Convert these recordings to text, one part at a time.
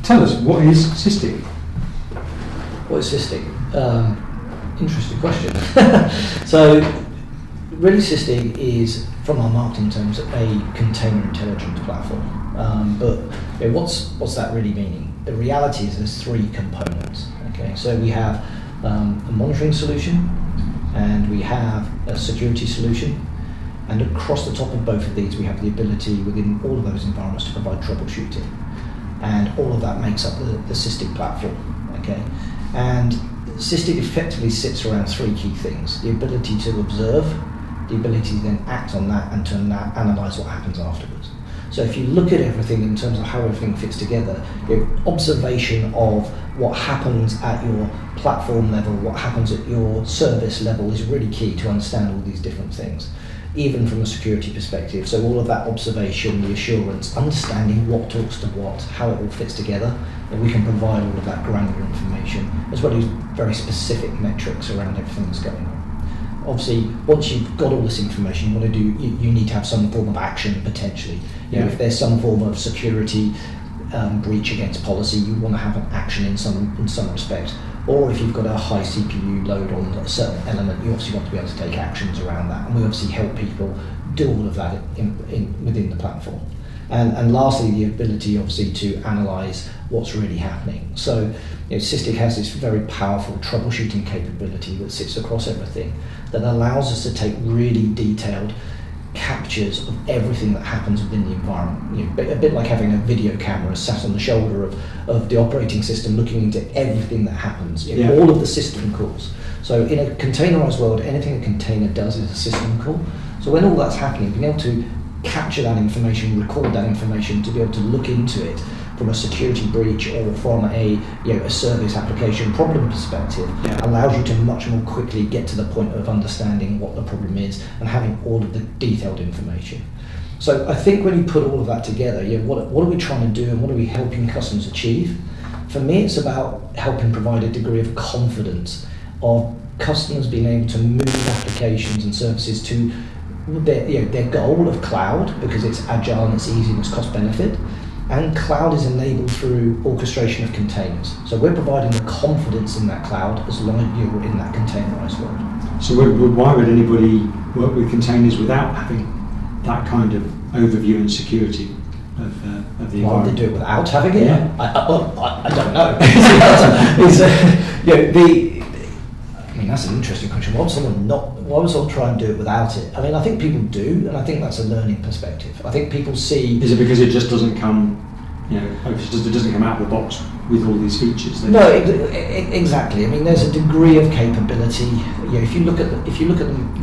Tell us, what is Sysdig? What is Sysdig? Interesting question. So, really Sysdig is, from our marketing terms, a container intelligence platform. But what's that really meaning? The reality is there's three components. Okay, so we have a monitoring solution, and we have a security solution, and across the top of both of these we have the ability within all of those environments to provide troubleshooting, and all of that makes up the Sysdig platform. Okay, and Sysdig effectively sits around three key things: the ability to observe, the ability to then act on that, and to analyse what happens afterwards. So if you look at everything in terms of how everything fits together, your observation of what happens at your platform level, what happens at your service level is really key to understand all these different things, even from a security perspective. So all of that observation, the assurance, understanding what talks to what, how it all fits together, and we can provide all of that granular information, as well as very specific metrics around everything that's going on. Obviously, once you've got all this information, you need to have some form of action potentially. If there's some form of security breach against policy, you want to have an action in some respect. Or if you've got a high CPU load on a certain element, you obviously want to be able to take actions around that. And we obviously help people do all of that within the platform. And lastly, the ability obviously to analyse what's really happening. So Sysdig has this very powerful troubleshooting capability that sits across everything, that allows us to take really detailed captures of everything that happens within the environment. A bit like having a video camera sat on the shoulder of the operating system, looking into everything that happens, all of the system calls. So in a containerized world, anything a container does is a system call. So when all that's happening, being able to capture that information, record that information, to be able to look into it from a security breach or from a service application problem perspective, allows you to much more quickly get to the point of understanding what the problem is and having all of the detailed information. So I think when you put all of that together, what are we trying to do and what are we helping customers achieve? For me, it's about helping provide a degree of confidence of customers being able to move applications and services to their goal of cloud, because it's agile and it's easy and it's cost benefit. And cloud is enabled through orchestration of containers. So we're providing the confidence in that cloud as long as you're in that containerized world. So why would anybody work with containers without having that kind of overview and security of the environment? Why would they do it without having it? Yeah. I don't know. That's an interesting question. Why would someone try and do it without it? I think people do, and I think that's a learning perspective. I think people see... Is it because it just doesn't come, it doesn't come out of the box with all these features? No, exactly. There's a degree of capability. If you look at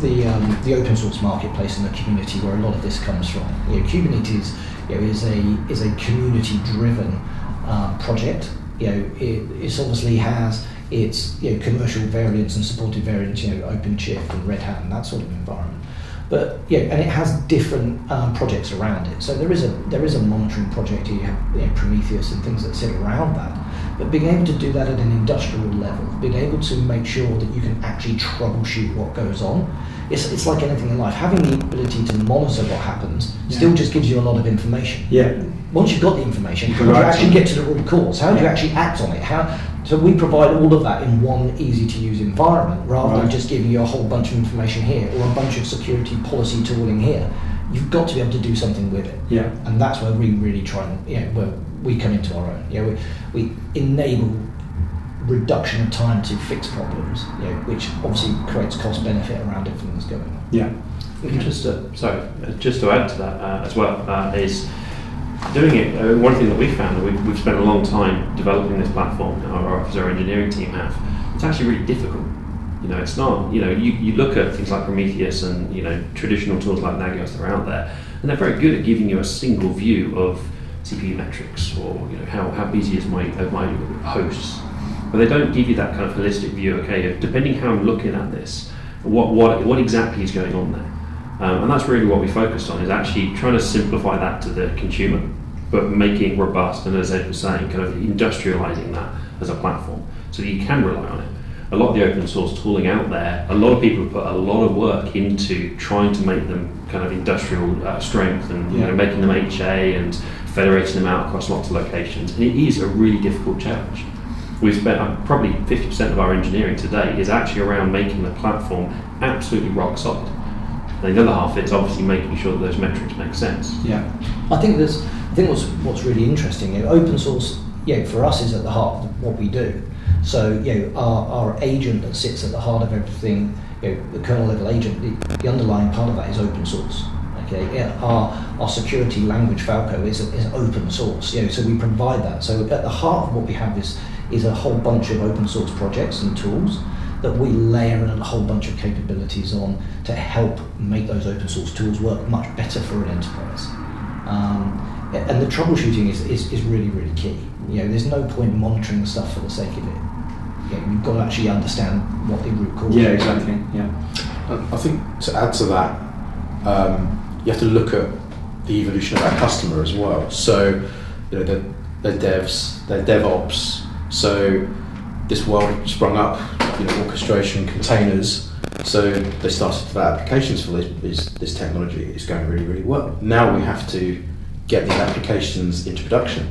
the open source marketplace and the community where a lot of this comes from, Kubernetes is a community-driven project. It obviously has its commercial variants and supported variants, OpenShift and Red Hat and that sort of environment. But and it has different projects around it. So there is a monitoring project. You have Prometheus and things that sit around that. But being able to do that at an industrial level, being able to make sure that you can actually troubleshoot what goes on, it's like anything in life. Having the ability to monitor what happens still just gives you a lot of information. Yeah. Once you've got the information, how do you actually get to the root cause? How do you actually act on it? So we provide all of that in one easy-to-use environment, rather than just giving you a whole bunch of information here or a bunch of security policy tooling here. You've got to be able to do something with it. Yeah. And that's where we really try and, where we come into our own. We enable reduction of time to fix problems, which obviously creates cost benefit around everything that's going on. Yeah. Just to add to that as well, is doing it. One thing that we found, and we've spent a long time developing this platform, our engineering team have, it's actually really difficult. It's not, you look at things like Prometheus and, traditional tools like Nagios that are out there, and they're very good at giving you a single view of CPU metrics or, how busy is my hosts. But they don't give you that kind of holistic view, depending how I'm looking at this, what exactly is going on there. And that's really what we focused on, is actually trying to simplify that to the consumer, but making it robust, and as Ed was saying, kind of industrializing that as a platform so that you can rely on it. A lot of the open source tooling out there, a lot of people have put a lot of work into trying to make them kind of industrial strength and making them HA and federating them out across lots of locations, and it is a really difficult challenge. We've spent probably 50% of our engineering today is actually around making the platform absolutely rock solid. And the other half is obviously making sure that those metrics make sense. Yeah. I think what's really interesting, open source, for us is at the heart of what we do. So, our agent that sits at the heart of everything, the kernel level agent, the underlying part of that is open source. Okay, our security language Falco is open source. So we provide that. So at the heart of what we have is a whole bunch of open source projects and tools that we layer in a whole bunch of capabilities on to help make those open source tools work much better for an enterprise. And the troubleshooting is really, really key. There's no point monitoring stuff for the sake of it. You've got to actually understand what the root cause is. Yeah, exactly. Yeah. I think to add to that, you have to look at the evolution of our customer as well. So, they're devs, they're DevOps. So this world sprung up, orchestration, containers. So they started to develop applications for this technology. It's going really, really well. Now we have to get these applications into production,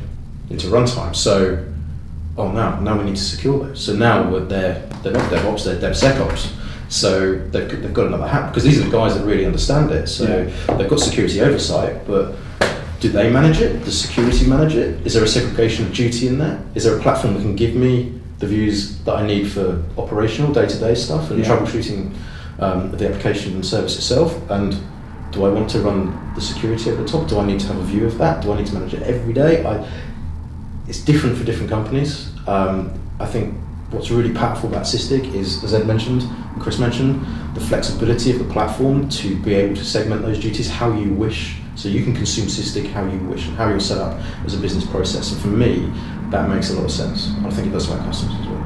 into runtime. So, now we need to secure those. So now they're not DevOps, they're DevSecOps. So they've got another hat, because these are the guys that really understand it. So they've got security oversight, but do they manage it? Does security manage it? Is there a segregation of duty in there? Is there a platform that can give me the views that I need for operational, day-to-day stuff and troubleshooting the application and service itself? And do I want to run the security over the top? Do I need to have a view of that? Do I need to manage it every day? It's different for different companies. I think what's really powerful about Sysdig is, as Ed mentioned and Chris mentioned, the flexibility of the platform to be able to segment those duties how you wish. So you can consume Sysdig how you wish and how you're set up as a business process. And for me, that makes a lot of sense. I think it does for our customers as well.